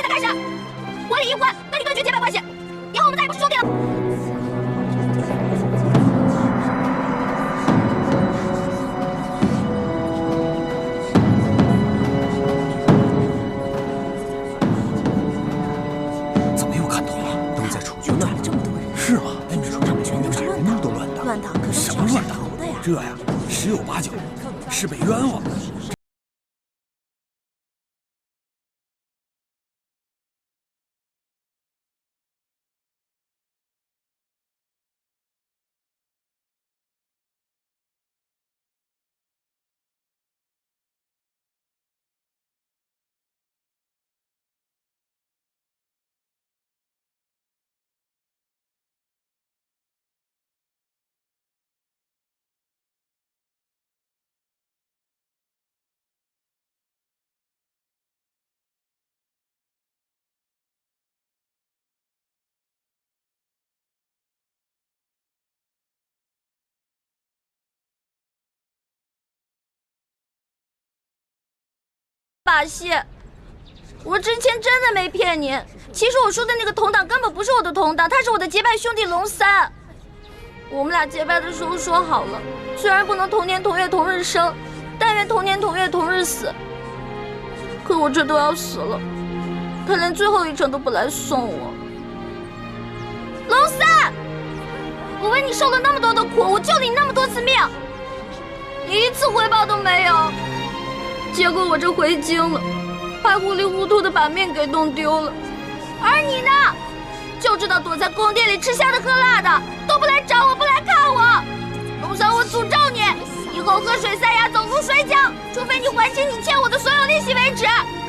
在开始，我李一欢跟你断绝结拜关系，以后我们再也不是兄弟了。怎么又看懂了？都在楚军那儿。这么多人，是吗？他们全都是人人都乱打。乱打，可什么乱打？的呀？这呀，十有八九是被冤枉的。 把戏，我之前真的没骗您。其实我说的那个同党根本不是我的同党，他是我的结拜兄弟龙三。我们俩结拜的时候说好了，虽然不能同年同月同日生，但愿同年同月同日死。可我这都要死了，他连最后一程都不来送我。龙三，我为你受了那么多的苦，我救了你那么多次命，你一次回报都没有。 结果我这回京了，还糊里糊涂的把命给弄丢了，而你呢，就知道躲在宫殿里吃香的喝辣的，都不来找我，不来看我。龙三，我诅咒你，以后喝水塞牙，走路摔跤，除非你还清你欠我的所有利息为止。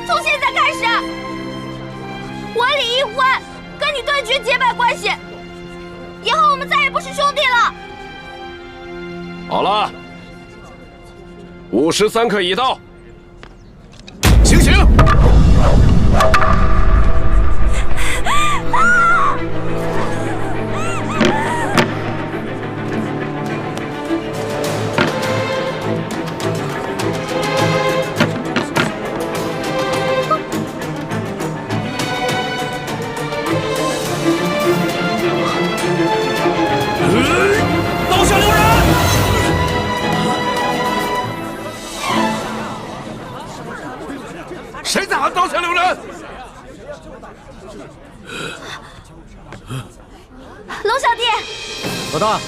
从现在开始，我李一欢跟你断绝结拜关系，以后我们再也不是兄弟了。好了，53刻已到。 醒醒！刀下留人！ 谁在喊刀下留人？龙小弟，老大，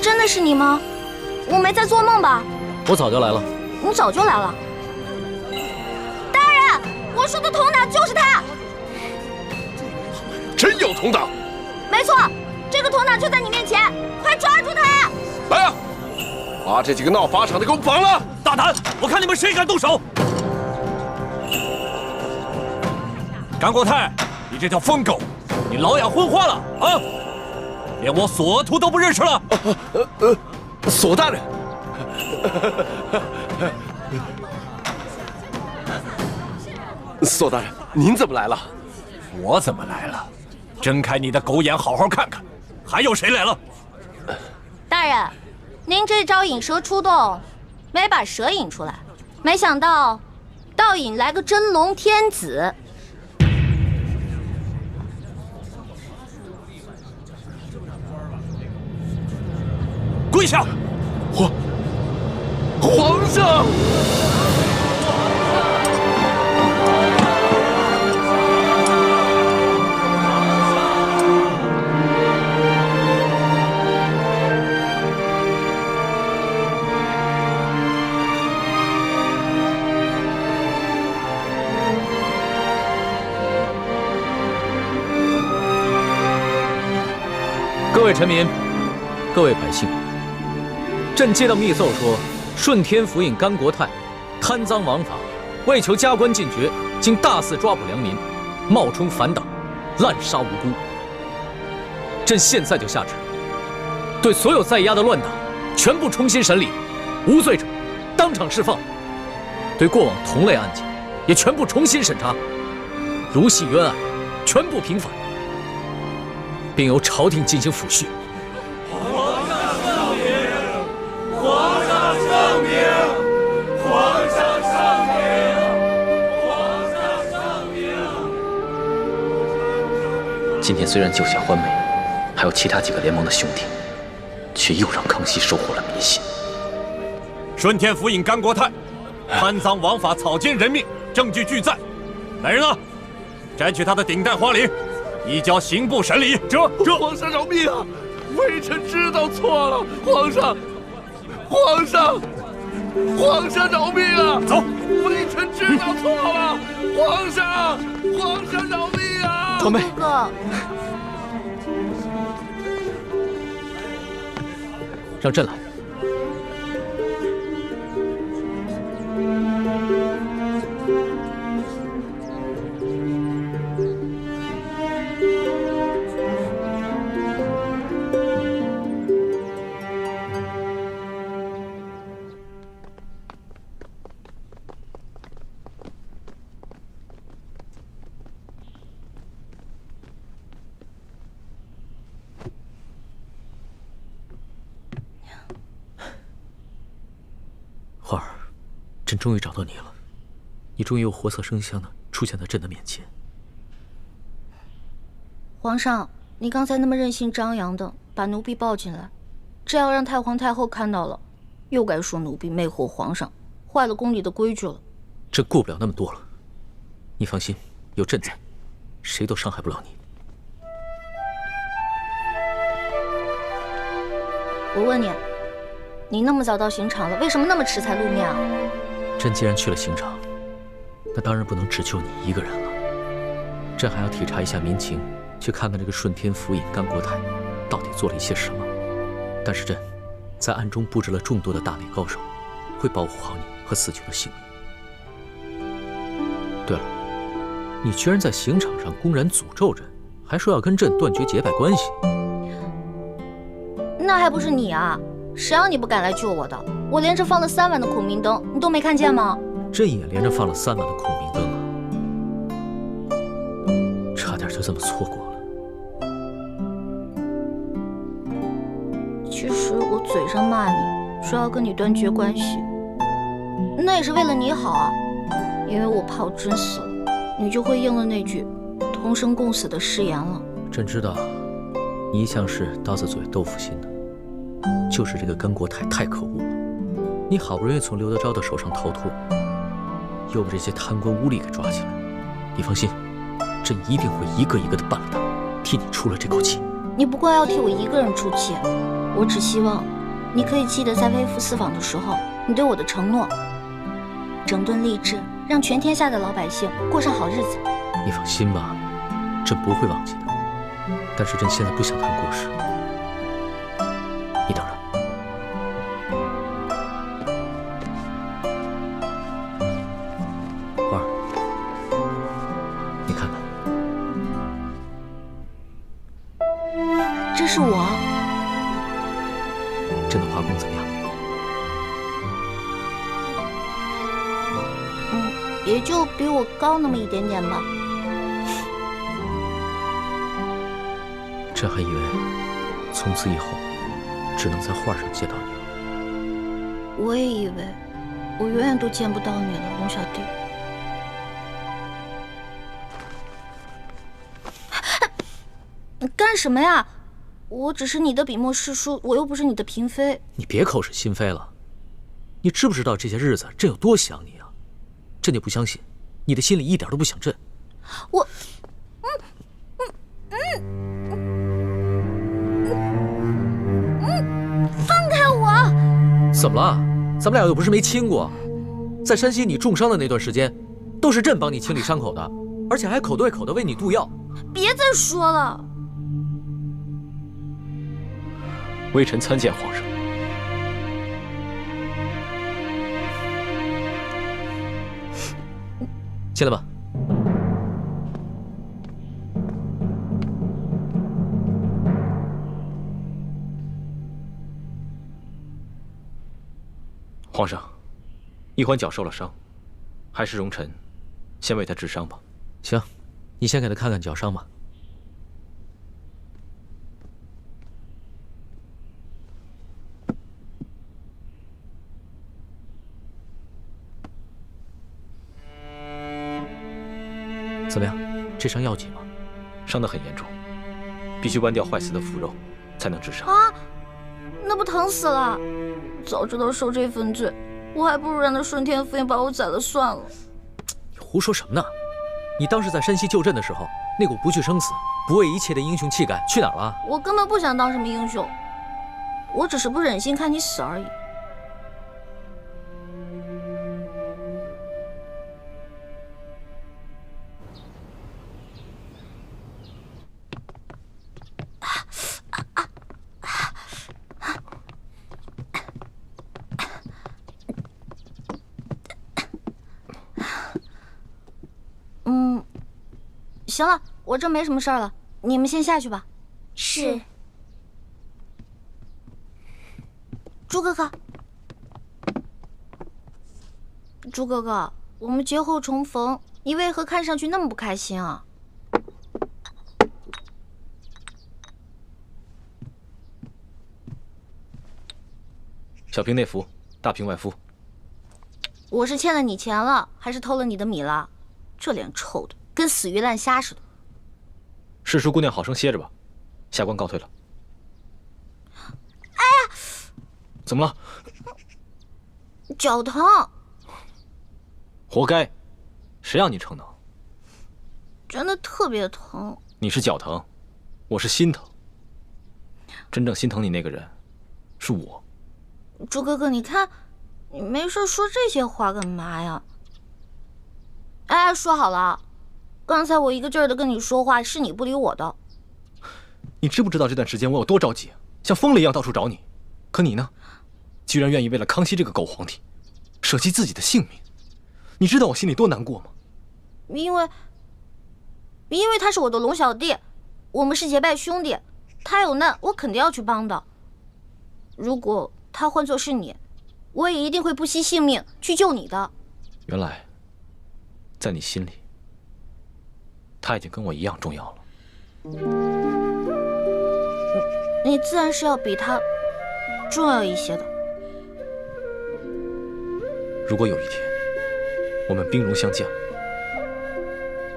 真的是你吗？我没在做梦吧？我早就来了。你早就来了。大人，我说的同党就是他。真有同党？没错，这个同党就在你面前，快抓住他！来啊，把这几个闹法场的给我绑了！大胆！我看你们谁敢动手！ 甘国泰，你这条疯狗，你老养昏花了啊！连我索额图都不认识了。索大人，索大人，您怎么来了？我怎么来了？睁开你的狗眼，好好看看，还有谁来了？大人，您这招引蛇出洞，没把蛇引出来，没想到倒引来个真龙天子。 跪下！皇上！各位臣民，各位百姓。 朕接到密奏说，顺天府尹甘国泰贪赃枉法，为求加官进爵，竟大肆抓捕良民，冒充反党，滥杀无辜。朕现在就下旨，对所有在押的乱党全部重新审理，无罪者当场释放；对过往同类案件也全部重新审查，如系冤案，全部平反，并由朝廷进行抚恤。今天虽然救下欢梅，还有其他几个联盟的兄弟，却又让康熙收获了民心。顺天府尹甘国泰贪赃枉法、草菅人命，证据俱在。来人啊，摘取他的顶戴花翎，移交刑部审理。这皇上饶命啊！微臣知道错了，皇上饶命啊！走，微臣知道错了，皇上饶命啊！欢梅，哥，让朕来。花儿，朕终于找到你了，你终于又活色生香的出现在朕的面前。皇上，你刚才那么任性张扬的把奴婢抱进来，这要让太皇太后看到了，又该说奴婢魅惑皇上，坏了宫里的规矩了。朕顾不了那么多了，你放心，有朕在，谁都伤害不了你。我问你，你那么早到刑场了，为什么那么迟才露面啊？朕既然去了刑场，那当然不能只救你一个人了。朕还要体察一下民情，去看看这个顺天府尹甘国泰到底做了一些什么。但是朕在暗中布置了众多的大内高手，会保护好你和四舅的性命。对了，你居然在刑场上公然诅咒人，还说要跟朕断绝结拜关系。那还不是你啊！谁让你不敢来救我的？我连着放了3晚的孔明灯，你都没看见吗？朕也连着放了3晚的孔明灯啊，差点就这么错过了。其实我嘴上骂你，说要跟你断绝关系，那也是为了你好啊。因为我怕我真死了，你就会应了那句同生共死的誓言了。朕知道，你一向是刀子嘴豆腐心的，就是这个甘国泰太可恶了。你好不容易从刘德昭的手上逃脱，又被这些贪官污吏给抓起来。你放心，朕一定会一个一个的办了他，替你出了这口气。你不光要替我一个人出气，我只希望你可以记得在微服私访的时候你对我的承诺，整顿吏治，让全天下的老百姓过上好日子。你放心吧，朕不会忘记的。但是朕现在不想谈国事，你等着。花儿，你看看，这是我。朕的画工怎么样？也就比我高那么一点点吧。朕还以为从此以后只能在画上见到你了。我也以为我永远都见不到你了，龙小弟。你干什么呀？我只是你的笔墨诗书，我又不是你的嫔妃。你别口是心非了。你知不知道这些日子朕有多想你啊？朕就不相信你的心里一点都不想朕。我，放开我！怎么了？咱们俩又不是没亲过。在山西你重伤的那段时间，都是朕帮你清理伤口的，而且还口对口的为你渡药。别再说了。微臣参见皇上。进来吧。皇上，一环脚受了伤，还是容臣先为他治伤吧。行，你先给他看看脚伤吧。怎么样？这伤要紧吗？伤得很严重，必须剜掉坏死的腐肉，才能治伤。啊，那不疼死了！早知道受这份罪，我还不如让那顺天府尹把我宰了算了。你胡说什么呢？你当时在山西救朕的时候，那股不惧生死、不畏一切的英雄气概去哪儿了？我根本不想当什么英雄，我只是不忍心看你死而已。行了，我这没什么事儿了，你们先下去吧。是。朱哥哥，朱哥哥，我们节后重逢，你为何看上去那么不开心啊？小平内服，大平外敷。我是欠了你钱了，还是偷了你的米了？这脸臭的跟死鱼烂虾似的。世叔姑娘好生歇着吧，下官告退了。哎呀，怎么了？脚疼。活该，谁让你逞能？真的特别疼。你是脚疼，我是心疼。真正心疼你那个人，是我。朱哥哥，你看，你没事说这些话干嘛呀？哎，说好了，刚才我一个劲儿的跟你说话，是你不理我的。你知不知道这段时间我有多着急，像疯了一样到处找你？可你呢，居然愿意为了康熙这个狗皇帝，舍弃自己的性命。你知道我心里多难过吗？因为他是我的龙小弟，我们是结拜兄弟，他有难我肯定要去帮的。如果他换作是你，我也一定会不惜性命去救你的。原来，在你心里，他已经跟我一样重要了。你自然是要比他重要一些的。如果有一天我们兵戎相见，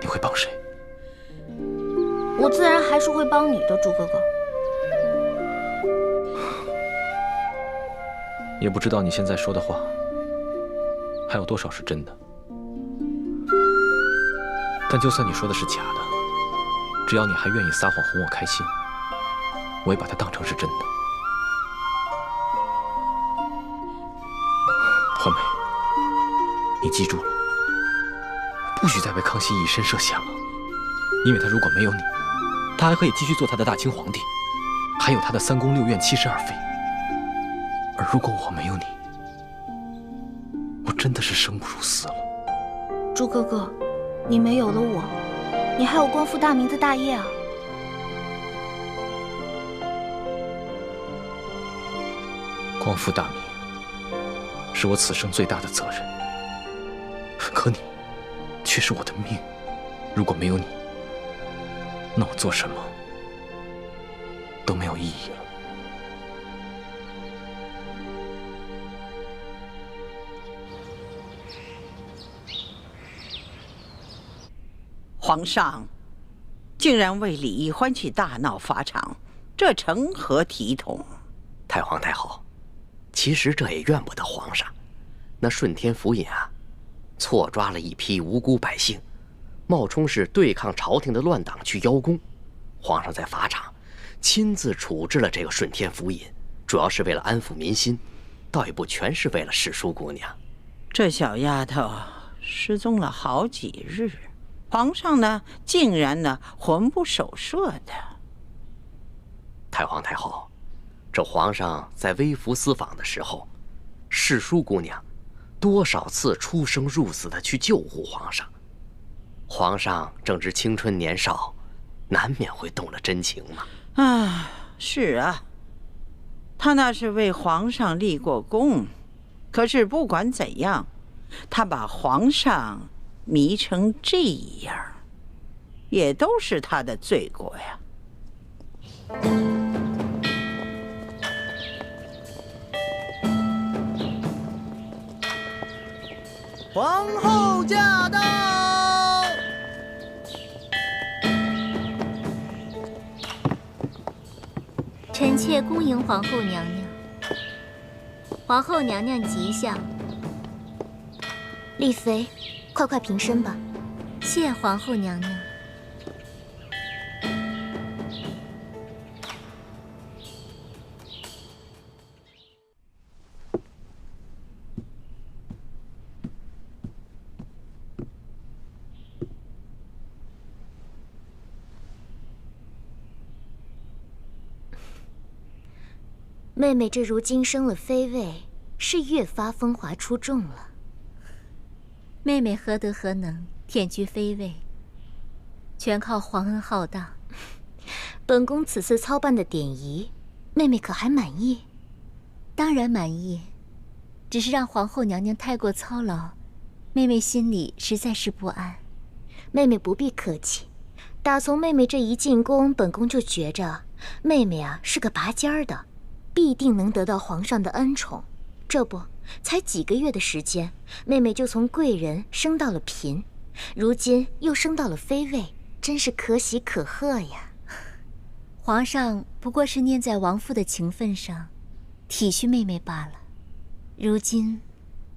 你会帮谁？我自然还是会帮你的，朱哥哥。也不知道你现在说的话还有多少是真的。但就算你说的是假的，只要你还愿意撒谎哄我开心，我也把它当成是真的。欢美，你记住了，不许再为康熙以身涉险了。因为他如果没有你，他还可以继续做他的大清皇帝，还有他的3宫6院72妃。而如果我没有你，我真的是生不如死了。朱哥哥，你没有了我，你还有光复大明的大业啊！光复大明是我此生最大的责任，可你却是我的命。如果没有你，那我做什么都没有意义了。皇上竟然为李义欢去大闹法场，这成何体统？太皇太后，其实这也怨不得皇上。那顺天府尹啊，错抓了一批无辜百姓，冒充是对抗朝廷的乱党去邀功。皇上在法场亲自处置了这个顺天府尹，主要是为了安抚民心，倒也不全是为了世淑姑娘。这小丫头失踪了好几日，皇上呢，竟然呢魂不守舍的。太皇太后，这皇上在微服私访的时候，世淑姑娘多少次出生入死的去救护皇上。皇上正值青春年少，难免会动了真情嘛。啊，是啊，他那是为皇上立过功，可是不管怎样，他把皇上迷成这样，也都是他的罪过呀。皇后驾到！臣妾恭迎皇后娘娘。皇后娘娘吉祥。丽妃，快平身吧。谢皇后娘娘。妹妹这如今升了妃位，是越发风华出众了。妹妹何德何能，忝居妃位，全靠皇恩浩荡。本宫此次操办的典仪，妹妹可还满意？当然满意，只是让皇后娘娘太过操劳，妹妹心里实在是不安。妹妹不必客气，打从妹妹这一进宫，本宫就觉着妹妹啊是个拔尖儿的。必定能得到皇上的恩宠，这不，才几个月的时间，妹妹就从贵人升到了嫔，如今又升到了妃位，真是可喜可贺呀！皇上不过是念在王父的情分上，体恤妹妹罢了。如今，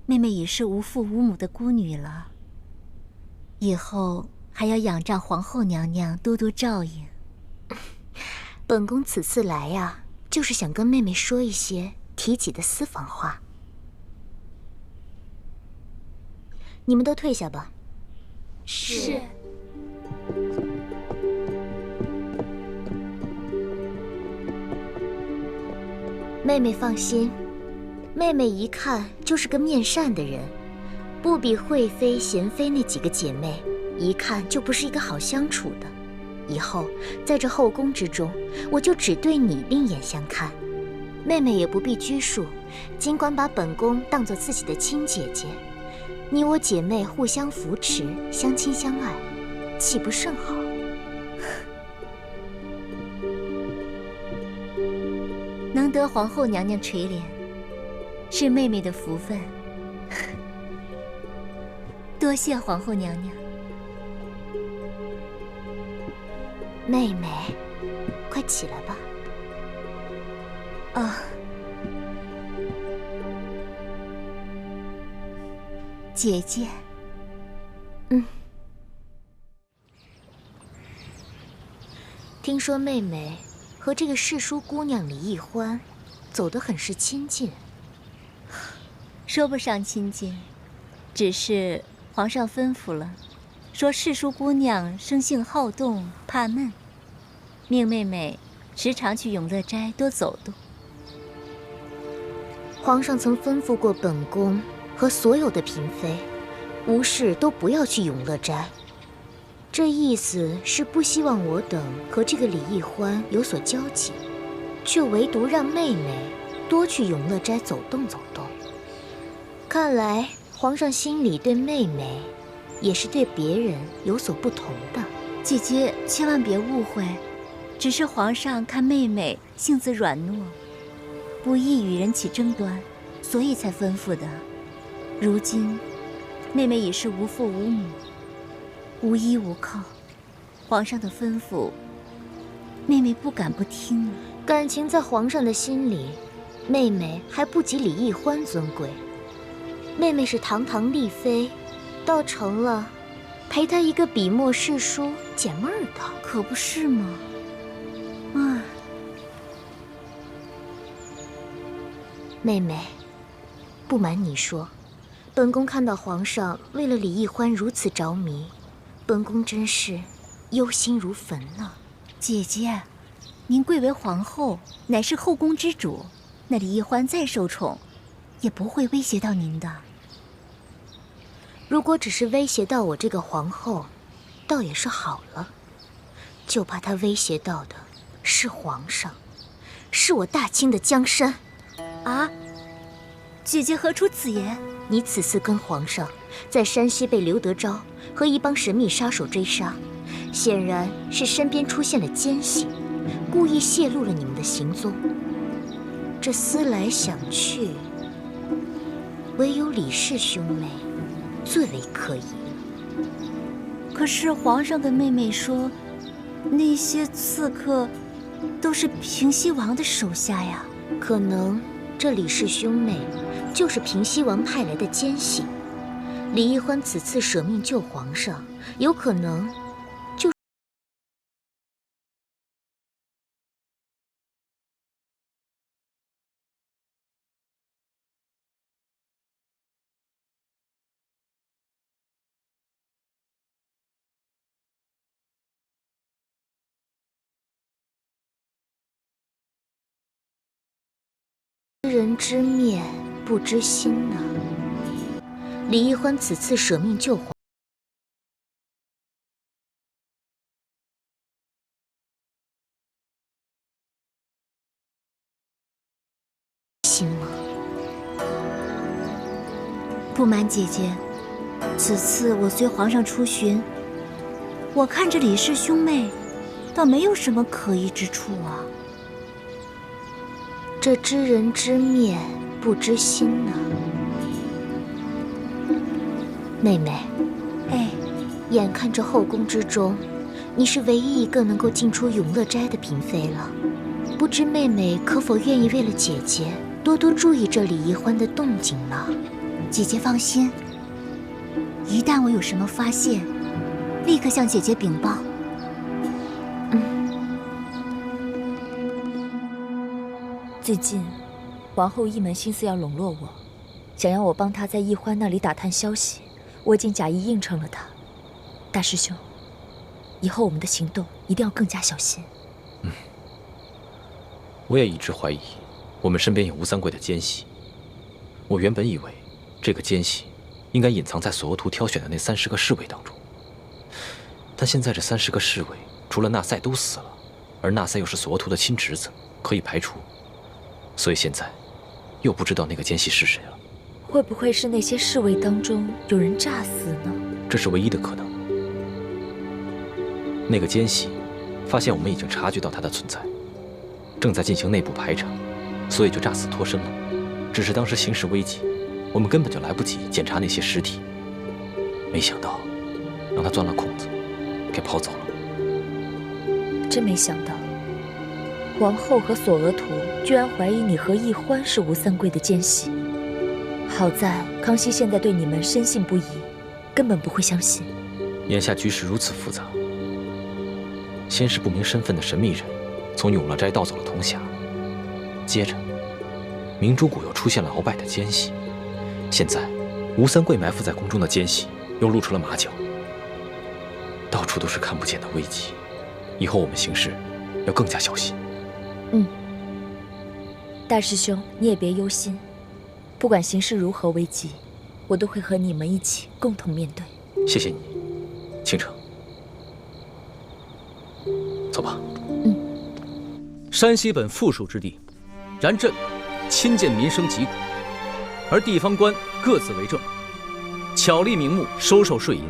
妹妹已是无父无母的孤女了，以后还要仰仗皇后娘娘多多照应。本宫此次来呀，就是想跟妹妹说一些提起的私房话。你们都退下吧。是。妹妹放心，妹妹一看就是个面善的人，不比惠妃、娴妃那几个姐妹，一看就不是一个好相处的。以后在这后宫之中，我就只对你另眼相看。妹妹也不必拘束，尽管把本宫当作自己的亲姐姐，你我姐妹互相扶持，相亲相爱，岂不甚好？能得皇后娘娘垂怜，是妹妹的福分。多谢皇后娘娘。妹妹，快起来吧。啊，姐姐。听说妹妹和这个世书姑娘李易欢走得很是亲近。说不上亲近，只是皇上吩咐了，说世书姑娘生性好动，怕闷，命妹妹时常去永乐斋多走动。皇上曾吩咐过本宫和所有的嫔妃，无事都不要去永乐斋。这意思是不希望我等和这个李易欢有所交集，却唯独让妹妹多去永乐斋走动走动。看来皇上心里对妹妹，也是对别人有所不同的。姐姐千万别误会，只是皇上看妹妹性子软糯，不易与人起争端，所以才吩咐的。如今，妹妹已是无父无母，无依无靠，皇上的吩咐，妹妹不敢不听啊。感情在皇上的心里，妹妹还不及李易欢尊贵。妹妹是堂堂丽妃，倒成了陪她一个笔墨诗书解闷儿的，可不是吗？啊，妹妹，不瞒你说，本宫看到皇上为了李易欢如此着迷，本宫真是忧心如焚呢。姐姐，您贵为皇后，乃是后宫之主，那李易欢再受宠，也不会威胁到您的。如果只是威胁到我这个皇后，倒也是好了。就怕他威胁到的是皇上，是我大清的江山。啊！姐姐何出此言？你此次跟皇上在山西被刘德昭和一帮神秘杀手追杀，显然是身边出现了奸细，故意泄露了你们的行踪。这思来想去，唯有李氏兄妹最为可疑了。可是皇上跟妹妹说，那些刺客都是平西王的手下呀。可能这李氏兄妹就是平西王派来的奸细。李易欢此次舍命救皇上，有可能就是知人知面不知心呢。李易欢此次舍命救皇，心吗？不瞒姐姐，此次我随皇上出巡，我看着李氏兄妹，倒没有什么可疑之处啊。这知人知面不知心呢。妹妹，哎，眼看着后宫之中，你是唯一一个能够进出永乐斋的嫔妃了，不知妹妹可否愿意为了姐姐多多注意这李易欢的动静呢？姐姐放心，一旦我有什么发现，立刻向姐姐禀报。最近，皇后一门心思要笼络我，想要我帮她在易欢那里打探消息。我已经假意应承了她。大师兄，以后我们的行动一定要更加小心。我也一直怀疑我们身边有吴三桂的奸细。我原本以为这个奸细应该隐藏在索额图挑选的那30个侍卫当中，但现在这30个侍卫除了纳赛都死了，而纳赛又是索额图的亲侄子，可以排除。所以现在又不知道那个奸细是谁了。会不会是那些侍卫当中有人诈死呢？这是唯一的可能。那个奸细发现我们已经察觉到他的存在，正在进行内部排查，所以就诈死脱身了。只是当时形势危急，我们根本就来不及检查那些尸体，没想到让他钻了空子，给跑走了。真没想到，皇后和索额图居然怀疑你和易欢是吴三桂的奸细。好在康熙现在对你们深信不疑，根本不会相信。眼下局势如此复杂，先是不明身份的神秘人从永乐斋盗走了铜匣，接着明珠谷又出现了鳌拜的奸细，现在吴三桂埋伏在宫中的奸细又露出了马脚，到处都是看不见的危机。以后我们行事要更加小心。大师兄，你也别忧心，不管形势如何危急，我都会和你们一起共同面对。谢谢你，倾城。走吧。山西本富庶之地，然朕亲见民生疾苦，而地方官各自为政，巧立名目收受税银。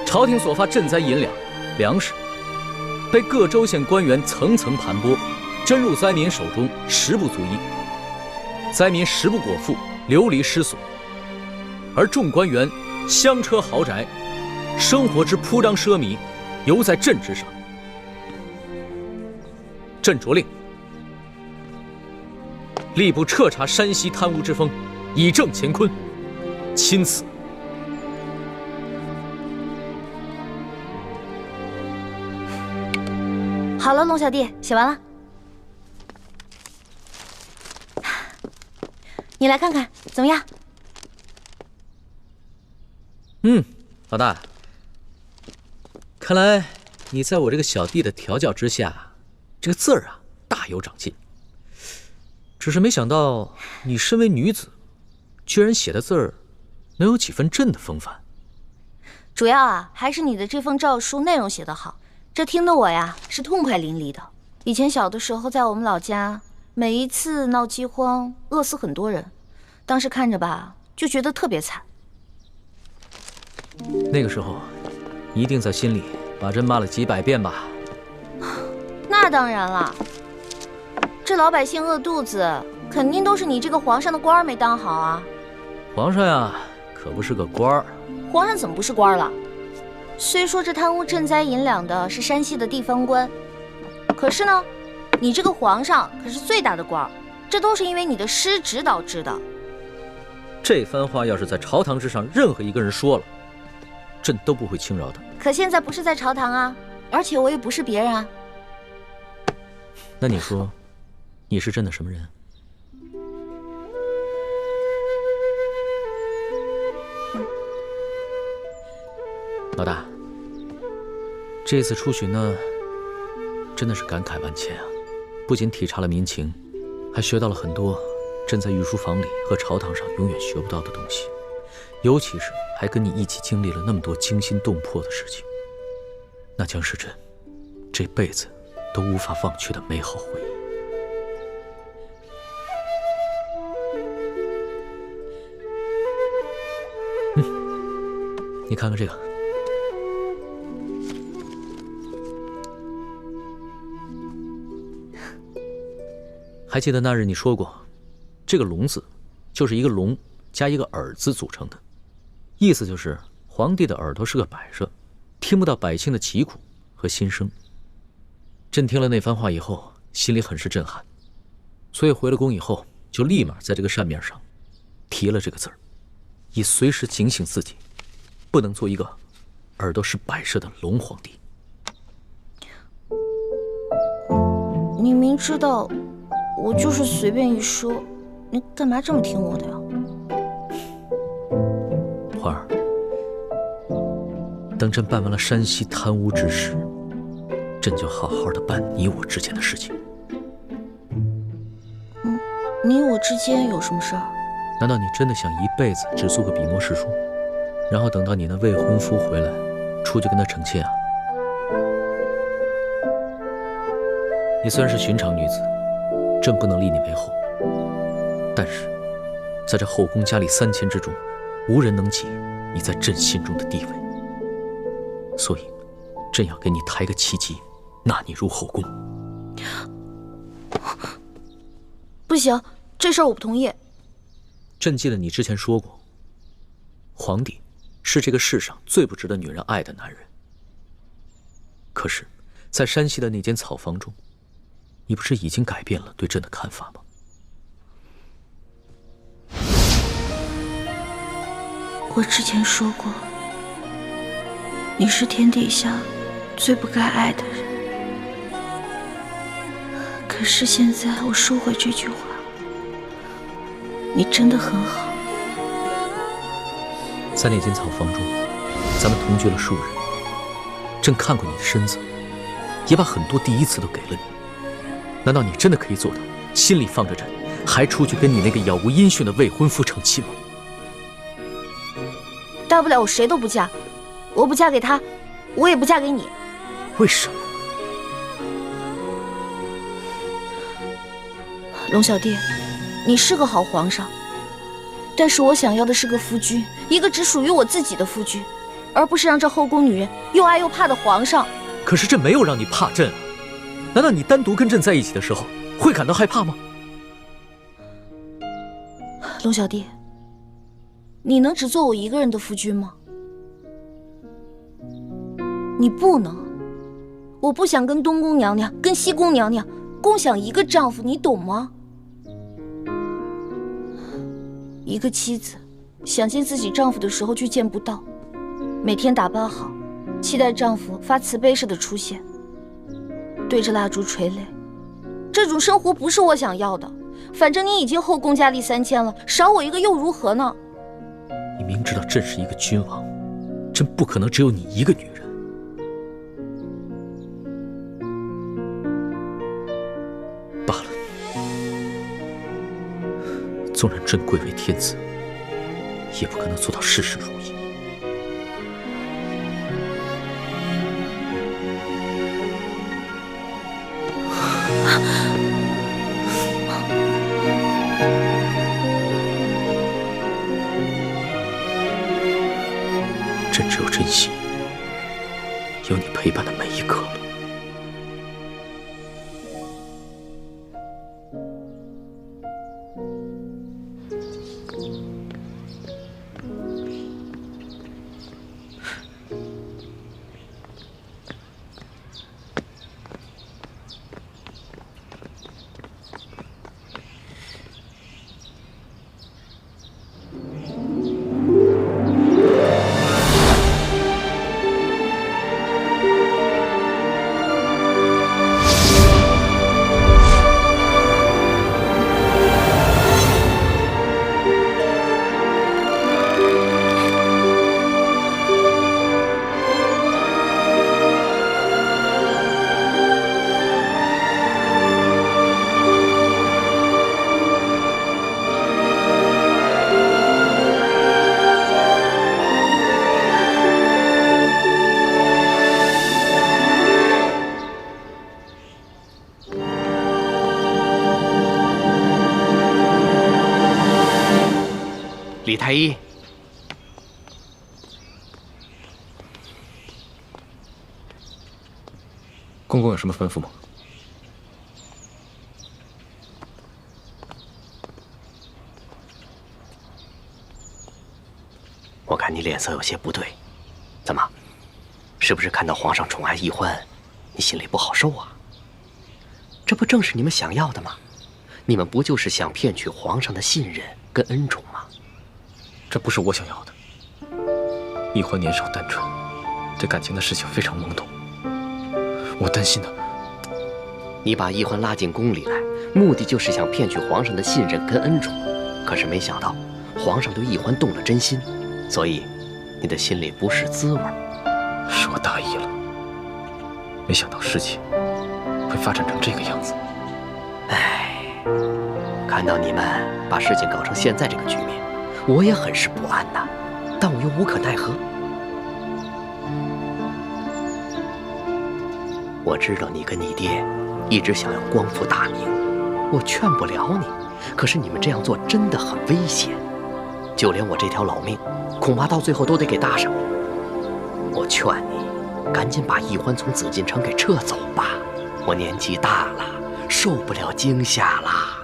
朝廷所发赈灾银两、粮食，被各州县官员层层盘剥，真入灾民手中，实不足衣。灾民食不果腹，流离失所，而众官员香车豪宅，生活之铺张奢靡，犹在朕之上。朕着令，吏部彻查山西贪污之风，以正乾坤，钦此。好了，龙小弟，写完了。你来看看怎么样？老大，看来你在我这个小弟的调教之下，这个字儿啊大有长进。只是没想到你身为女子，居然写的字儿能有几分朕的风范。主要啊，还是你的这封诏书内容写得好，这听得我呀是痛快淋漓的。以前小的时候，在我们老家，每一次闹饥荒，饿死很多人，当时看着吧，就觉得特别惨。那个时候，你一定在心里把朕骂了几百遍吧？那当然了，这老百姓饿肚子，肯定都是你这个皇上的官儿没当好啊。皇上呀，可不是个官儿。皇上怎么不是官了？虽说这贪污赈灾银两的是山西的地方官，可是呢，你这个皇上可是最大的官儿，这都是因为你的失职导致的。这番话要是在朝堂之上任何一个人说了，朕都不会轻饶的。可现在不是在朝堂啊，而且我也不是别人啊。那你说，你是朕的什么人？老大，这次出巡呢，真的是感慨万千啊！不仅体察了民情，还学到了很多朕在御书房里和朝堂上永远学不到的东西，尤其是还跟你一起经历了那么多惊心动魄的事情，那将是朕这辈子都无法忘却的美好回忆。你看看这个。还记得那日你说过，这个“龙”字就是一个龙加一个耳字组成的，意思就是皇帝的耳朵是个摆设，听不到百姓的疾苦和心声。朕听了那番话以后，心里很是震撼，所以回了宫以后，就立马在这个扇面上提了这个字儿，以随时警醒自己，不能做一个耳朵是摆设的龙皇帝。你明知道我就是随便一说，你干嘛这么听我的呀？花儿，等朕办完了山西贪污之事，朕就好好的办你我之间的事情。你我之间有什么事儿？难道你真的想一辈子只做个笔墨侍书，然后等到你那未婚夫回来，出去跟他成亲啊？你虽然是寻常女子，朕不能立你为后，但是在这后宫佳丽3000之中，无人能及你在朕心中的地位，所以朕要给你抬个7级，纳你入后宫。不行，这事儿我不同意。朕记得你之前说过，皇帝是这个世上最不值得女人爱的男人。可是，在山西的那间草房中，你不是已经改变了对朕的看法吗？我之前说过，你是天底下最不该爱的人。可是现在我收回这句话，你真的很好。在那间草房中，咱们同居了数日，朕看过你的身子，也把很多第一次都给了你。难道你真的可以做到心里放着朕，还出去跟你那个杳无音讯的未婚夫成亲吗？大不了我谁都不嫁，我不嫁给他，我也不嫁给你。为什么？龙小弟，你是个好皇上，但是我想要的是个夫君，一个只属于我自己的夫君，而不是让这后宫女人又爱又怕的皇上。可是朕没有让你怕朕啊，难道你单独跟朕在一起的时候会感到害怕吗？龙小弟，你能只做我一个人的夫君吗？你不能。我不想跟东宫娘娘、跟西宫娘娘共享一个丈夫，你懂吗？一个妻子想见自己丈夫的时候却见不到，每天打扮好，期待丈夫发慈悲似的出现，对着蜡烛垂泪，这种生活不是我想要的。反正你已经后宫佳丽3000了，少我一个又如何呢？你明知道朕是一个君王，朕不可能只有你一个女人。罢了，纵然朕贵为天子，也不可能做到事事如意。朕只有珍惜有你陪伴的每一刻了。太医。公公有什么吩咐吗？我看你脸色有些不对，怎么？是不是看到皇上宠爱奕欢，你心里不好受啊？这不正是你们想要的吗？你们不就是想骗取皇上的信任跟恩宠吗？这不是我想要的。奕欢年少单纯，对感情的事情非常懵懂。我担心的。你把奕欢拉进宫里来，目的就是想骗取皇上的信任跟恩宠。可是没想到，皇上对奕欢动了真心，所以你的心里不是滋味。是我大意了，没想到事情会发展成这个样子。唉，看到你们把事情搞成现在这个局面，我也很是不安呐，但我又无可奈何。我知道你跟你爹一直想要光复大明，我劝不了你，可是你们这样做真的很危险，就连我这条老命，恐怕到最后都得给搭上。我劝你赶紧把奕欢从紫禁城给撤走吧，我年纪大了，受不了惊吓啦。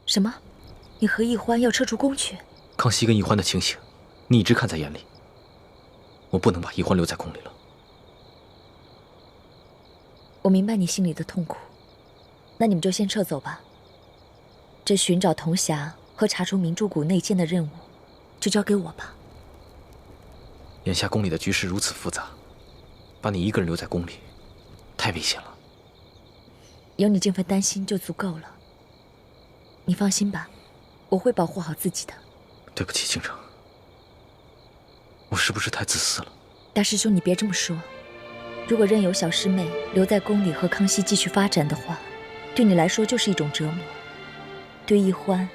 什么？你和奕欢要撤出宫去？康熙跟奕欢的情形，你一直看在眼里。我不能把奕欢留在宫里了。我明白你心里的痛苦，那你们就先撤走吧。这寻找铜匣和查出明珠谷内奸的任务，就交给我吧。眼下宫里的局势如此复杂，把你一个人留在宫里，太危险了。有你这份担心就足够了。你放心吧，我会保护好自己的。对不起，倾城，我是不是太自私了？大师兄，你别这么说。如果任由小师妹留在宫里和康熙继续发展的话，对你来说就是一种折磨。对奕欢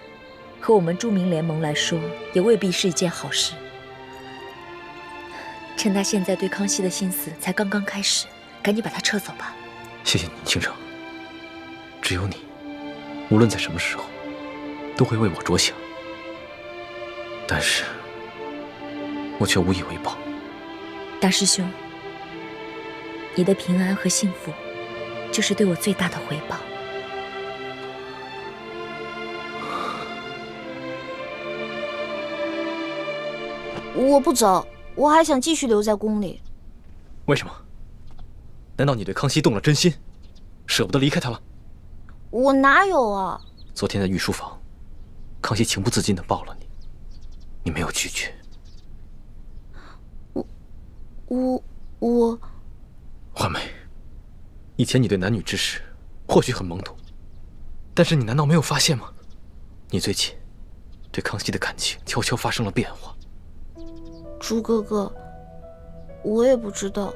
和我们著名联盟来说，也未必是一件好事。趁他现在对康熙的心思才刚刚开始，赶紧把他撤走吧。谢谢你，倾城。只有你，无论在什么时候，都会为我着想。但是，我却无以为报。大师兄，你的平安和幸福，就是对我最大的回报。我不走，我还想继续留在宫里。为什么？难道你对康熙动了真心，舍不得离开他了？我哪有啊！昨天在御书房，康熙情不自禁地抱了你，你没有拒绝。我，华梅，以前你对男女之事或许很懵懂，但是你难道没有发现吗？你最近对康熙的感情悄悄发生了变化。朱哥哥，我也不知道，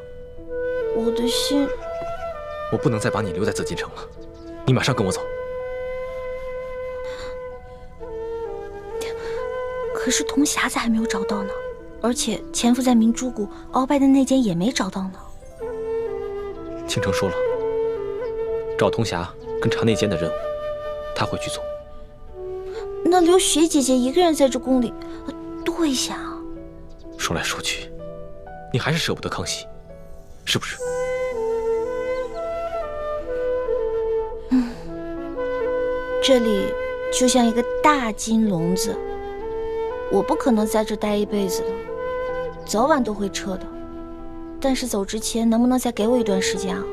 我的心……我不能再把你留在紫禁城了，你马上跟我走。可是铜匣子还没有找到呢，而且潜伏在明珠谷鳌拜的内奸也没找到呢。倾城说了，找铜匣跟查内奸的任务，他会去做。那留雪姐姐一个人在这宫里，多危险啊！说来说去，你还是舍不得康熙，是不是？这里就像一个大金笼子，我不可能在这待一辈子的，早晚都会撤的。但是走之前能不能再给我一段时间啊？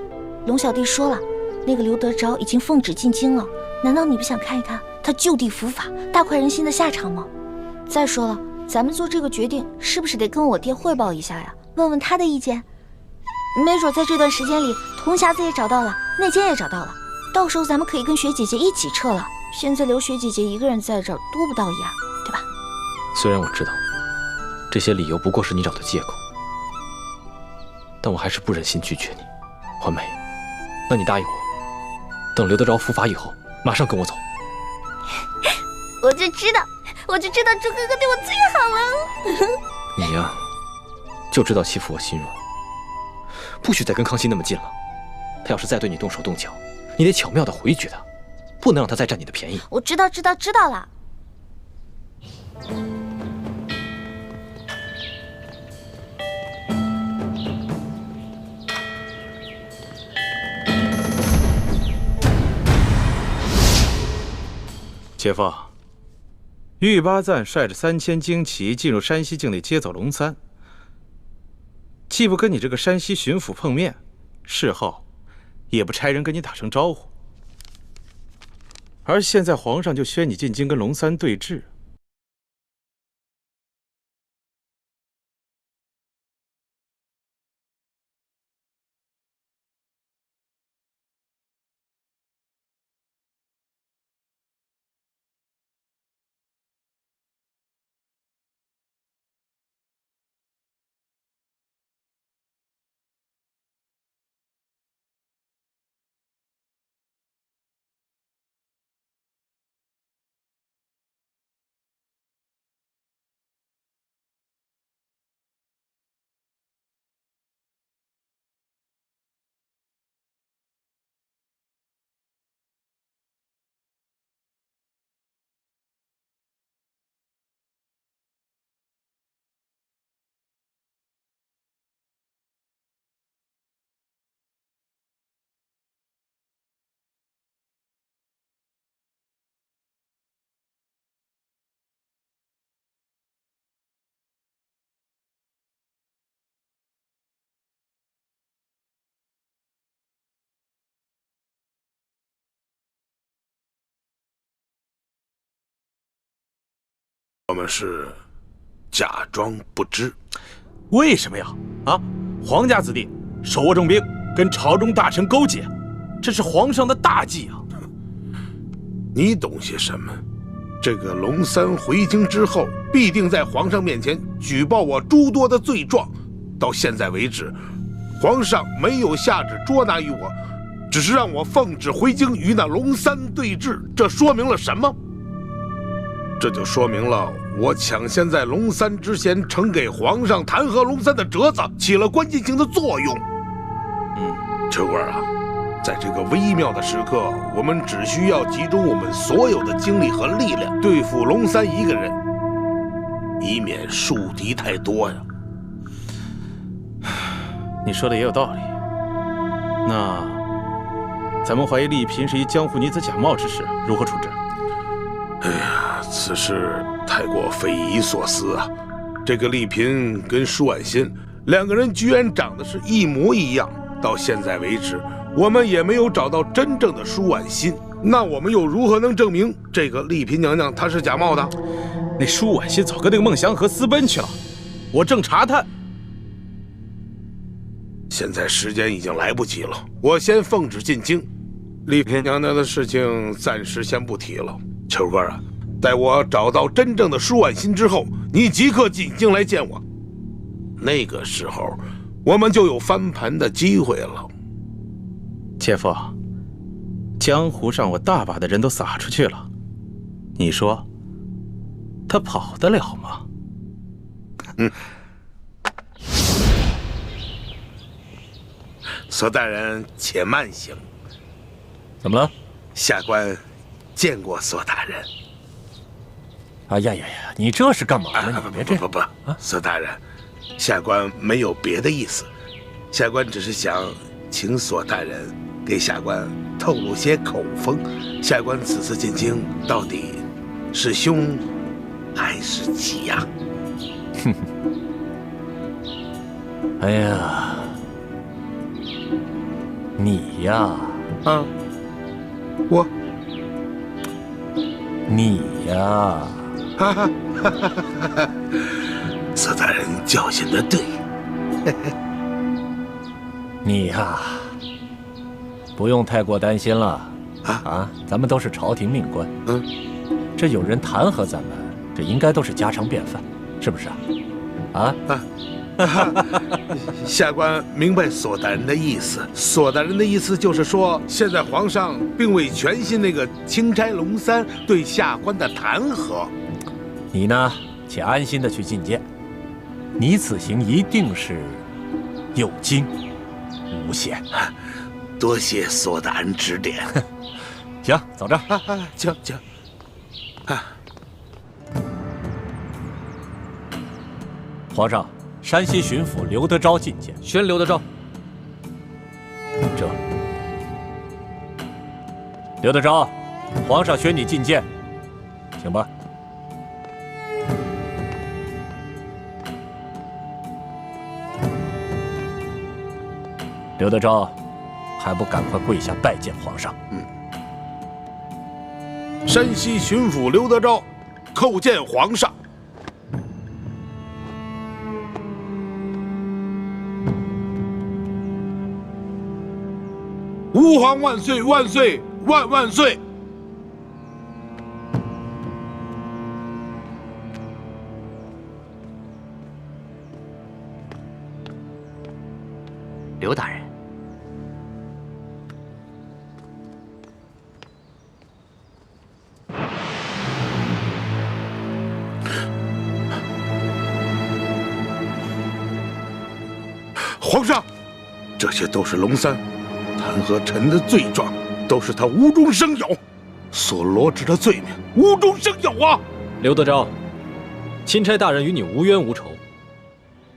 龙小弟说了，那个刘德昭已经奉旨进京了，难道你不想看一看他就地伏法、大快人心的下场吗？再说了，咱们做这个决定是不是得跟我爹汇报一下呀？问问他的意见。没准在这段时间里，铜匣子也找到了，内奸也找到了，到时候咱们可以跟雪姐姐一起撤了。现在留雪姐姐一个人在这儿，多不道义啊，对吧？虽然我知道这些理由不过是你找的借口，但我还是不忍心拒绝你。环梅，那你答应我，等刘德昭伏法以后，马上跟我走。我就知道朱哥哥对我最好了。你呀，就知道欺负我心软，不许再跟康熙那么近了。他要是再对你动手动脚，你得巧妙地回绝他，不能让他再占你的便宜。我知道了。姐夫，玉八赞率着3000精骑进入山西境内接走龙三，既不跟你这个山西巡抚碰面，事后也不差人跟你打声招呼，而现在皇上就宣你进京跟龙三对峙。我们是假装不知。为什么呀？啊，皇家子弟手握重兵，跟朝中大臣勾结，这是皇上的大忌啊！你懂些什么？这个龙三回京之后，必定在皇上面前举报我诸多的罪状。到现在为止，皇上没有下旨捉拿于我，只是让我奉旨回京与那龙三对峙。这说明了什么？这就说明了我抢先在龙三之前呈给皇上弹劾龙三的折子起了关键性的作用。秋官啊，在这个微妙的时刻，我们只需要集中我们所有的精力和力量对付龙三一个人，以免树敌太多呀。你说的也有道理。那咱们怀疑丽嫔是一江湖女子假冒之事，如何处置？哎呀，此事太过匪夷所思啊！这个丽嫔跟舒婉欣两个人居然长得是一模一样，到现在为止，我们也没有找到真正的舒婉欣。那我们又如何能证明这个丽嫔娘娘她是假冒的？那舒婉欣早跟那个孟祥和私奔去了，我正查探。现在时间已经来不及了，我先奉旨进京。丽嫔娘娘的事情暂时先不提了。秋官啊，待我找到真正的舒婉欣之后，你即刻进京来见我。那个时候，我们就有翻盘的机会了。姐夫，江湖上我大把的人都撒出去了，你说他跑得了吗？索大人且慢行。怎么了？下官见过索大人。哎呀呀呀！你这是干嘛呢？你别这样。不，索大人，下官没有别的意思，下官只是想请索大人给下官透露些口风。下官此次进京到底是凶还是吉呀？哼！哎呀，你呀，你呀，索大人教训得对。你呀，不用太过担心了咱们都是朝廷命官，这有人弹劾咱们，这应该都是家常便饭，是不是啊？下官明白索大人的意思。索大人的意思就是说，现在皇上并未全信那个钦差龙三对下官的弹劾。你呢，且安心的去觐见。你此行一定是有惊无险。多谢索大人指点。行，走着。请。皇上，山西巡抚刘德昭觐见。宣刘德昭。这。刘德昭，皇上宣你觐见，请吧。刘德昭，还不赶快跪下拜见皇上？山西巡抚刘德昭叩见皇上。吾皇万岁万岁万万岁！刘大人，皇上，这些都是龙三弹劾臣的罪状，都是他无中生有所罗织的罪名，无中生有啊！刘德昭，钦差大人与你无冤无仇，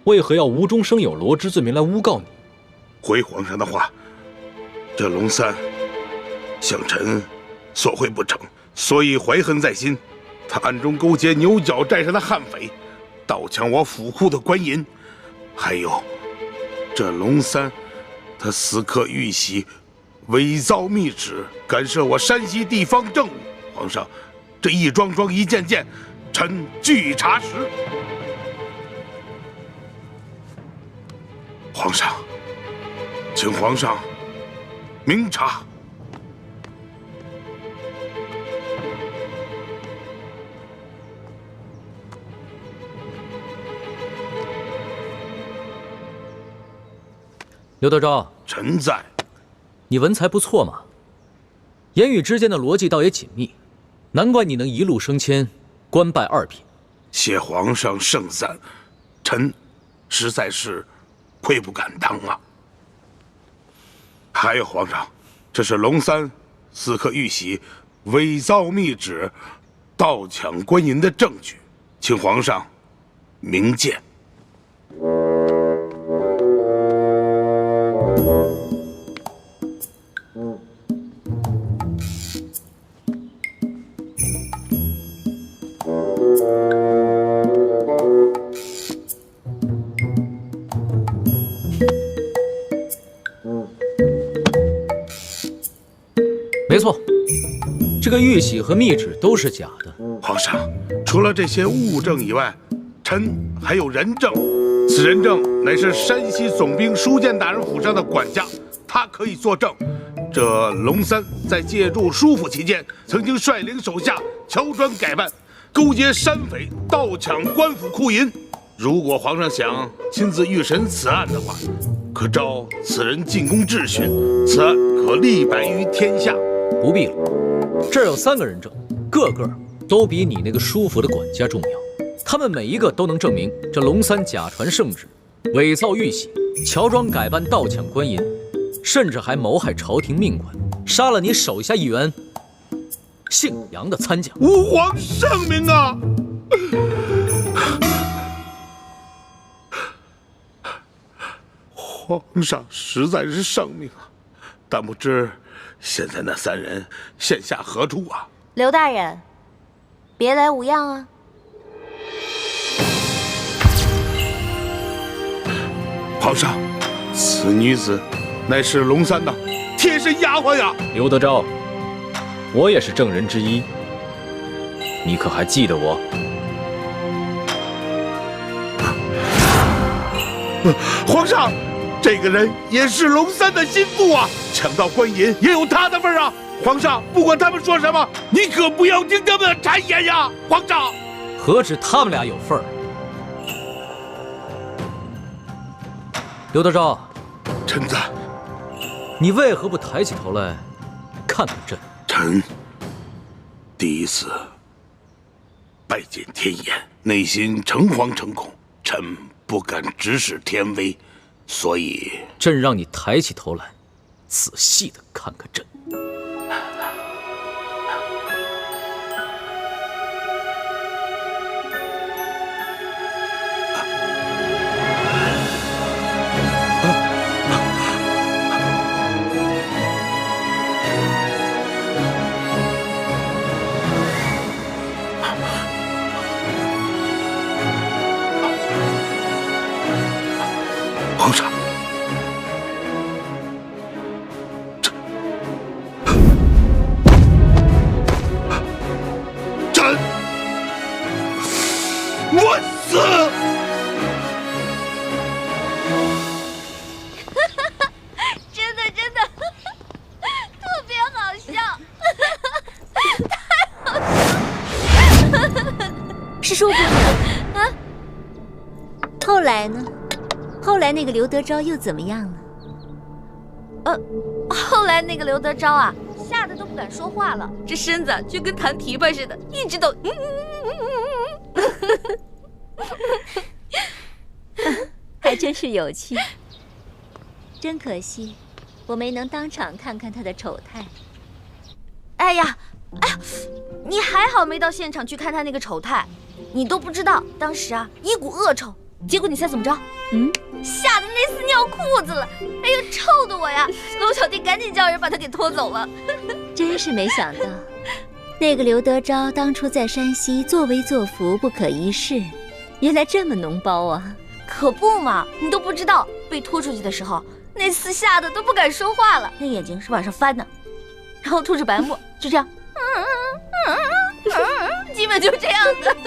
为何要无中生有罗织罪名来诬告你？回皇上的话，这龙三向臣索贿不成，所以怀恨在心。他暗中勾结牛角寨上的悍匪，盗抢我府库的官银，还有这龙三，他私刻玉玺，伪造密旨，干涉我山西地方政务。皇上，这一桩桩一件件，臣据查实。皇上，请皇上明察。刘德昭，臣在。你文才不错嘛，言语之间的逻辑倒也紧密，难怪你能一路升迁，官拜2品。谢皇上盛赞，臣实在是愧不敢当啊。还有皇上，这是龙三私刻玉玺、伪造密旨、盗抢官银的证据，请皇上明鉴。没错，这个玉玺和密旨都是假的。皇上，除了这些物证以外，臣还有人证。此人证乃是山西总兵书建大人府上的管家，他可以作证。这龙三在借住书府期间，曾经率领手下乔装改扮，勾结山匪，盗抢官府库银。如果皇上想亲自预审此案的话，可召此人进宫质询，此案可立百于天下。不必了，这儿有3个人证，个个都比你那个书府的管家重要。他们每一个都能证明这龙三假传圣旨，伪造玉玺，乔装改扮盗抢官银，甚至还谋害朝廷命官，杀了你手下一员姓杨的参将。吾皇圣明啊！皇上实在是圣明啊，但不知现在那3人现下何处啊？刘大人，别来无恙啊！皇上，此女子乃是龙三的贴身丫鬟呀。刘德昭，我也是证人之一，你可还记得我？皇上，这个人也是龙三的心腹啊，抢到官银也有他的份啊！皇上，不管他们说什么，你可不要听他们的谗言呀！皇上，何止他们俩有份儿？刘德昭，臣在。你为何不抬起头来看看朕？臣第一次拜见天颜，内心诚惶诚恐，臣不敢直视天威，所以朕让你抬起头来，仔细的看看朕。皇上，朕万死！真的，特别好笑，太好笑了。是说不啊？后来呢？后来那个刘德昭又怎么样了？后来那个刘德昭啊，吓得都不敢说话了，这身子就跟弹琵琶似的，一直抖。还真是有趣。真可惜，我没能当场看看他的丑态。哎呀，你还好没到现场去看他那个丑态，你都不知道当时啊一股恶臭。结果你猜怎么着？吓得那厮尿裤子了！哎呀，臭的我呀！龙小弟赶紧叫人把他给拖走了。真是没想到，那个刘德昭当初在山西作威作福不可一世，原来这么脓包啊！可不嘛，你都不知道，被拖出去的时候，那厮吓得都不敢说话了，那眼睛是往上翻的，然后吐着白沫，就这样，基本就这样子。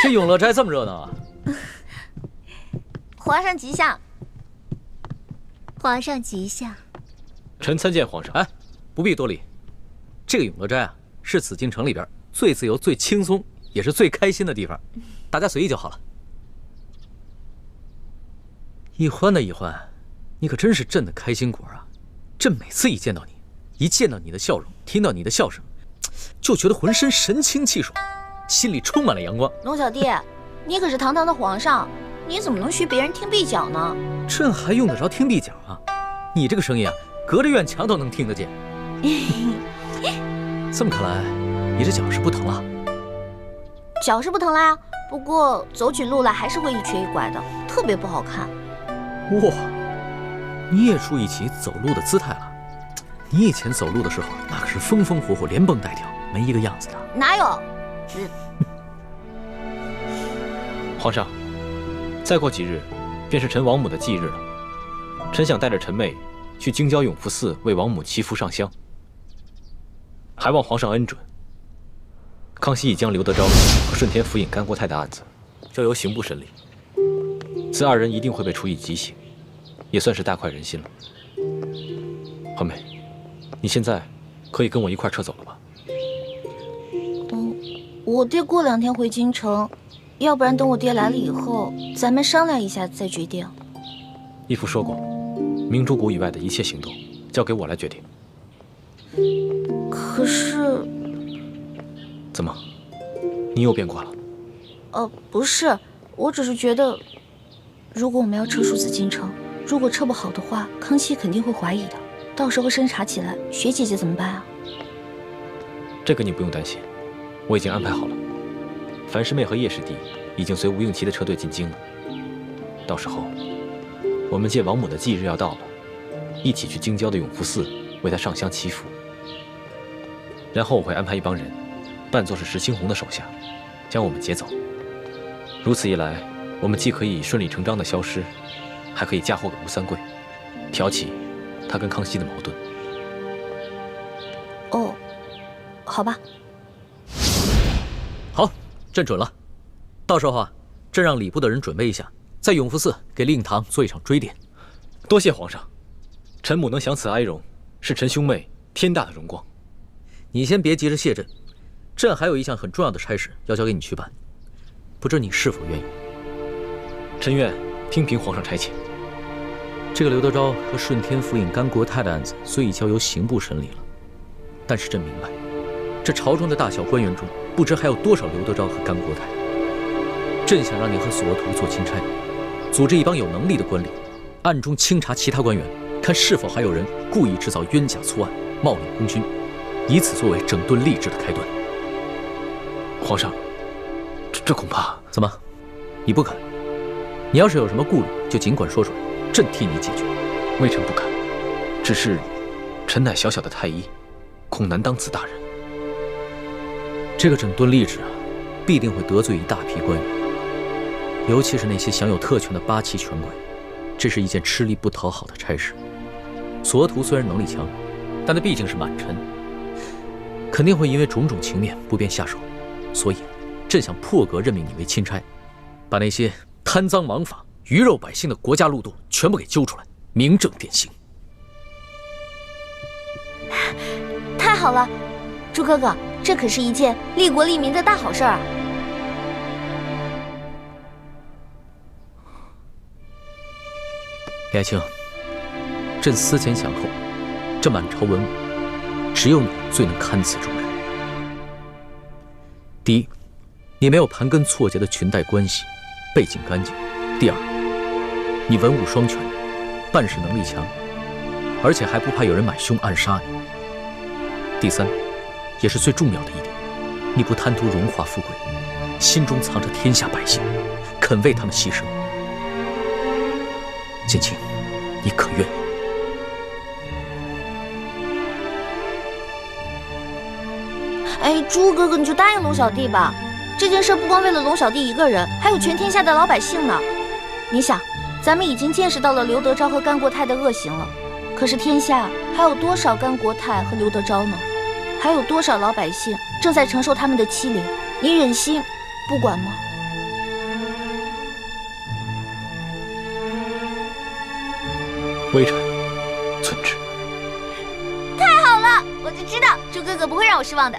这永乐斋这么热闹啊！皇上吉祥，皇上吉祥。臣参见皇上。哎，不必多礼。这个永乐斋啊，是紫禁城里边最自由、最轻松，也是最开心的地方，大家随意就好了。一欢的一欢，你可真是朕的开心果啊！朕每次一见到你，一见到你的笑容，听到你的笑声，就觉得浑身神清气爽，心里充满了阳光。龙小弟，你可是堂堂的皇上，你怎么能学别人听壁角呢？朕还用得着听壁角啊？你这个声音啊，隔着院墙都能听得见。这么看来，你这脚是不疼了？脚是不疼啦，不过走起路来还是会一瘸一拐的，特别不好看。哇，你也注意起走路的姿态了。你以前走路的时候，那可是风风火火、连蹦带跳，没一个样子的。哪有？皇上，再过几日，便是臣王母的忌日了。臣想带着臣妹去京郊永福寺为王母祈福上香，还望皇上恩准。康熙已将刘德昭和顺天府尹甘国泰的案子交由刑部审理，此二人一定会被处以极刑，也算是大快人心了。惠妹，你现在可以跟我一块撤走了吧？我爹过2天回京城，要不然等我爹来了以后，咱们商量一下再决定。义父说过，明珠谷以外的一切行动交给我来决定。可是，怎么，你又变卦了？不是，我只是觉得，如果我们要撤出紫禁城，如果撤不好的话，康熙肯定会怀疑的，到时候侦查起来，雪姐姐怎么办啊？这个你不用担心，我已经安排好了。樊师妹和叶师弟已经随吴应琪的车队进京了，到时候我们借王母的忌日要到了，一起去京郊的永福寺为她上香祈福。然后我会安排一帮人，扮作是石青红的手下，将我们劫走。如此一来，我们既可以顺理成章的消失，还可以嫁祸给吴三桂，挑起他跟康熙的矛盾。哦，好吧。好，朕准了。到时候啊，朕让礼部的人准备一下，在永福寺给令堂做一场追典。多谢皇上，臣母能享此哀荣，是臣兄妹天大的荣光。你先别急着谢朕，朕还有一项很重要的差事要交给你去办，不知你是否愿意？臣愿听凭皇上差遣。这个刘德昭和顺天府尹甘国泰的案子虽已交由刑部审理了，但是朕明白，这朝中的大小官员中，不知还有多少刘德昭和甘国泰。朕想让你和索额图做钦差，组织一帮有能力的官吏，暗中清查其他官员，看是否还有人故意制造冤假错案，冒领功勋，以此作为整顿吏治的开端。皇上，这恐怕……怎么，你不肯？你要是有什么顾虑，就尽管说出来，朕替你解决。微臣不敢，只是臣乃小小的太医，恐难当此大任。这个整顿吏治啊，必定会得罪一大批官员。尤其是那些享有特权的八旗权贵，这是一件吃力不讨好的差事。索额图虽然能力强，但他毕竟是满臣，肯定会因为种种情面不便下手，所以朕想破格任命你为钦差，把那些贪赃枉法、鱼肉百姓的国家路度全部给揪出来，明正典刑。太好了，朱哥哥，这可是一件利国利民的大好事儿啊！李爱卿，朕思前想后，这满朝文武，只有你最能堪此重任。第一，你没有盘根错节的裙带关系，背景干净；第二，你文武双全，办事能力强，而且还不怕有人买凶暗杀你；第三，也是最重要的一点，你不贪图荣华富贵，心中藏着天下百姓，肯为他们牺牲。建清，你可愿意？哎，朱哥哥，你就答应龙小弟吧。这件事不光为了龙小弟一个人，还有全天下的老百姓呢。你想，咱们已经见识到了刘德昭和甘国泰的恶行了，可是天下还有多少甘国泰和刘德昭呢？还有多少老百姓正在承受他们的欺凌？你忍心不管吗？微臣遵旨。太好了，我就知道朱哥哥不会让我失望的。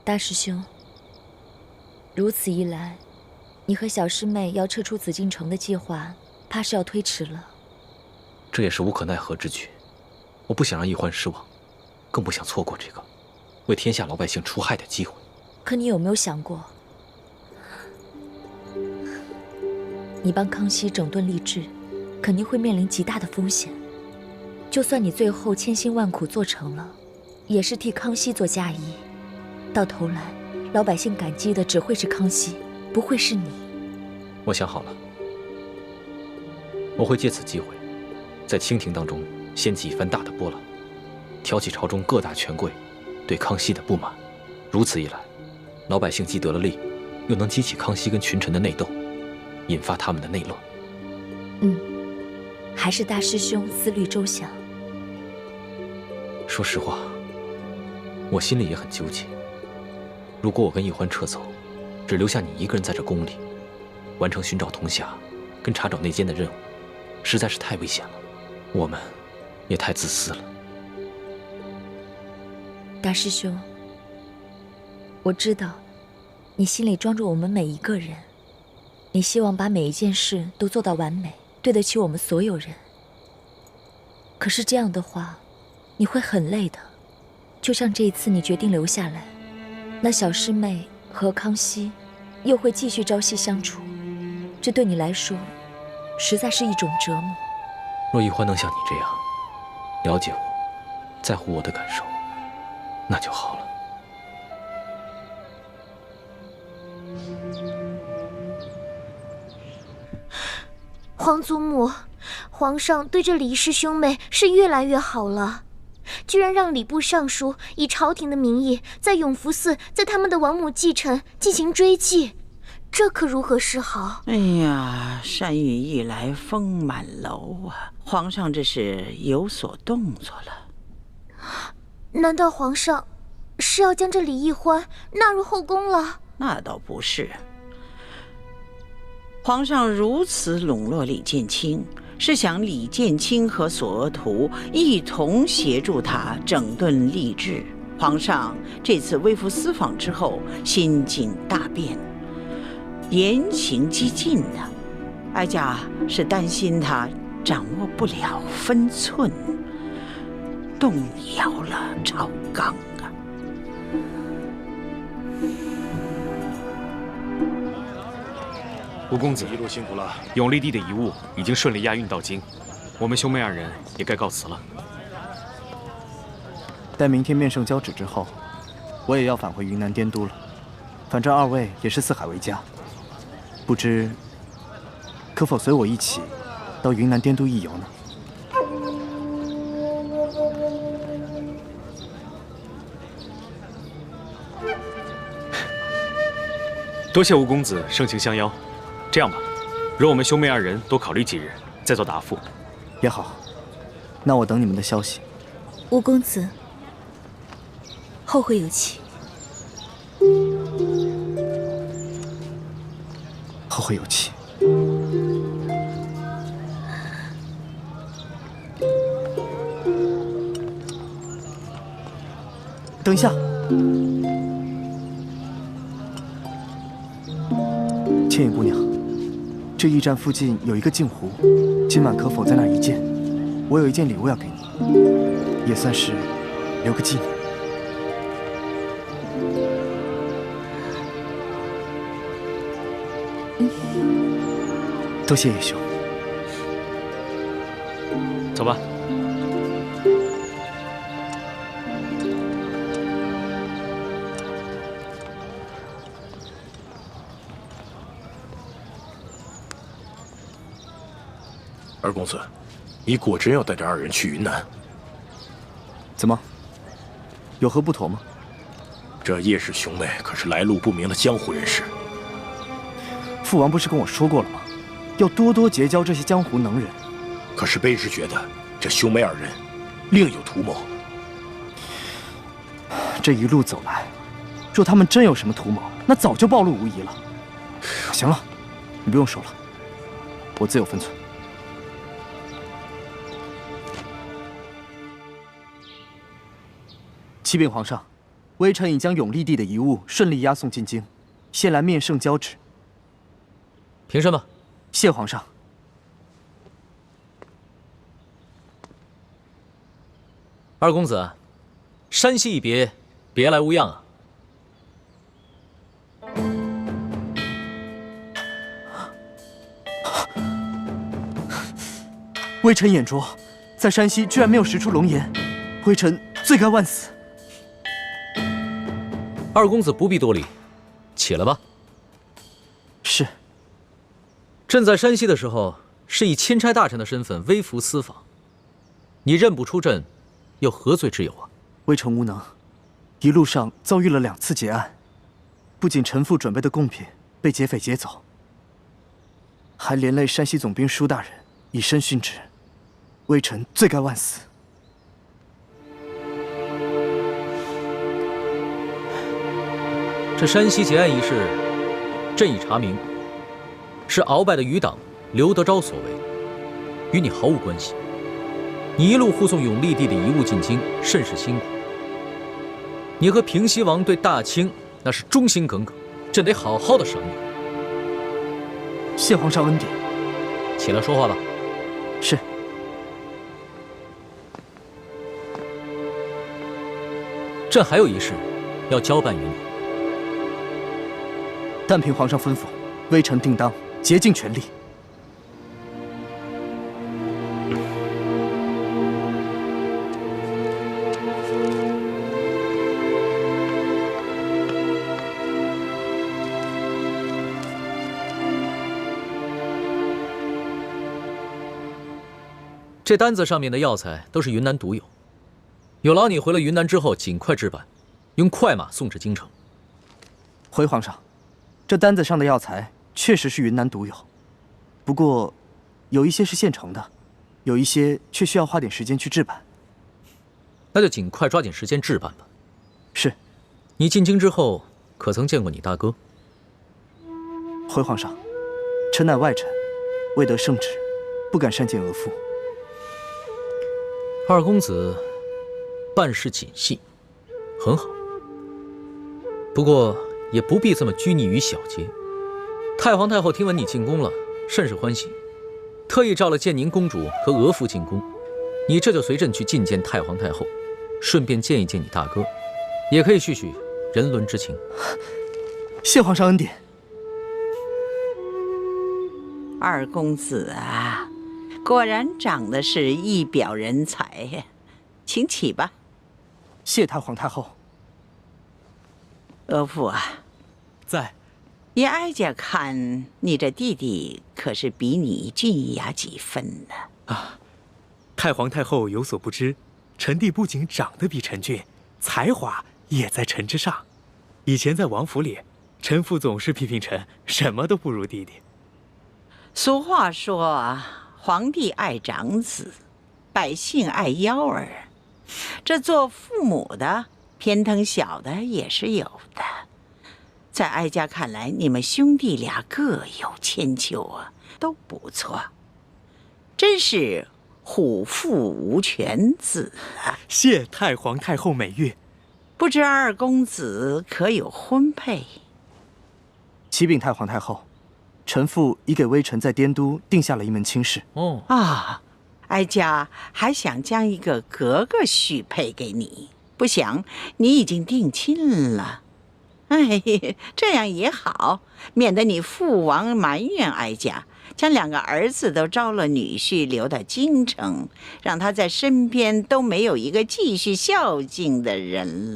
大师兄，如此一来，你和小师妹要撤出紫禁城的计划，怕是要推迟了。这也是无可奈何之举。我不想让奕欢失望，更不想错过这个为天下老百姓除害的机会。可你有没有想过，你帮康熙整顿吏治，肯定会面临极大的风险。就算你最后千辛万苦做成了，也是替康熙做嫁衣，到头来老百姓感激的只会是康熙，不会是你。我想好了，我会借此机会，在清廷当中掀起一番大的波澜，挑起朝中各大权贵对康熙的不满。如此一来，老百姓既得了利，又能激起康熙跟群臣的内斗，引发他们的内乱。还是大师兄思虑周详。说实话，我心里也很纠结。如果我跟奕欢撤走，只留下你一个人在这宫里，完成寻找铜匣跟查找内奸的任务，实在是太危险了。我们也太自私了。大师兄，我知道你心里装着我们每一个人，你希望把每一件事都做到完美，对得起我们所有人。可是这样的话，你会很累的。就像这一次你决定留下来，那小师妹和康熙又会继续朝夕相处，这对你来说实在是一种折磨。若奕欢能像你这样了解我，在乎我的感受，那就好了。皇祖母，皇上对这李氏兄妹是越来越好了，居然让礼部尚书以朝廷的名义在永福寺在他们的王母祭臣进行追祭，这可如何是好？哎呀，山雨欲来风满楼啊！皇上这是有所动作了。难道皇上是要将这李奕欢纳入后宫了？那倒不是。皇上如此笼络李建清，是想李建清和索额图一同协助他整顿吏治。皇上这次微服私访之后，心境大变，言行激进的，哀家是担心他掌握不了分寸，动摇了朝纲啊。吴公子一路辛苦了。永历帝的遗物已经顺利押运到京，我们兄妹二人也该告辞了。待明天面圣交旨之后，我也要返回云南滇都了。反正二位也是四海为家，不知可否随我一起到云南滇都一游呢？多谢吴公子盛情相邀。这样吧，容我们兄妹二人多考虑几日，再做答复。也好，那我等你们的消息。吴公子，后会有期。后会有期。等一下，千叶姑娘，这驿站附近有一个镜湖，今晚可否在那儿一见？我有一件礼物要给你，也算是留个纪念。多谢叶兄。走吧。二公子，你果真要带着二人去云南？怎么？有何不妥吗？这叶氏兄妹可是来路不明的江湖人士。父王不是跟我说过了吗？要多多结交这些江湖能人。可是卑职觉得这兄妹二人另有图谋。这一路走来，若他们真有什么图谋，那早就暴露无遗了。行了，你不用说了，我自有分寸。启禀皇上，微臣已将永历帝的遗物顺利押送进京，现来面圣交旨。凭什么？谢皇上。二公子，山西一别，别来无恙啊！微臣眼拙，在山西居然没有识出龙颜，微臣罪该万死。二公子不必多礼，起来吧。是。朕在山西的时候，是以钦差大臣的身份微服私访，你认不出朕，又何罪之有啊？微臣无能，一路上遭遇了2次劫案，不仅臣父准备的贡品被劫匪劫走，还连累山西总兵舒大人以身殉职，微臣罪该万死。这山西劫案一事，朕已查明，是鳌拜的余党刘德昭所为，与你毫无关系。你一路护送永历帝的遗物进京，甚是辛苦。你和平西王对大清那是忠心耿耿，朕得好好的赏你。谢皇上恩典。起来说话吧。是。朕还有一事要交办于你。但凭皇上吩咐，微臣定当竭尽全力。这单子上面的药材都是云南独有，有劳你回了云南之后尽快置办，用快马送至京城。回皇上。这单子上的药材确实是云南独有，不过有一些是现成的，有一些却需要花点时间去置办。那就尽快抓紧时间置办吧。是。你进京之后，可曾见过你大哥？回皇上，臣乃外臣，未得圣旨，不敢擅见额父。二公子办事谨细，很好。不过也不必这么拘泥于小节。太皇太后听闻你进宫了，甚是欢喜，特意召了建宁公主和额驸进宫。你这就随朕去觐见太皇太后，顺便见一见你大哥，也可以叙叙人伦之情。谢皇上恩典。二公子啊，果然长得是一表人才呀，请起吧。谢太皇太后。额驸啊，在。依哀家看，你这弟弟可是比你俊雅几分呢。啊，太皇太后有所不知，臣弟不仅长得比臣俊，才华也在臣之上。以前在王府里，臣父总是批评臣，什么都不如弟弟。俗话说，皇帝爱长子，百姓爱幺儿。这做父母的偏疼小的也是有的。在哀家看来，你们兄弟俩各有千秋啊，都不错，真是虎父无犬子啊！谢太皇太后美誉。不知二公子可有婚配？启禀太皇太后，臣父已给微臣在滇都定下了一门亲事。哦啊，哀家还想将一个格格许配给你，不想你已经定亲了。哎，这样也好，免得你父王埋怨哀家，将2个儿子都招了女婿留到京城，让他在身边都没有一个继续孝敬的人了。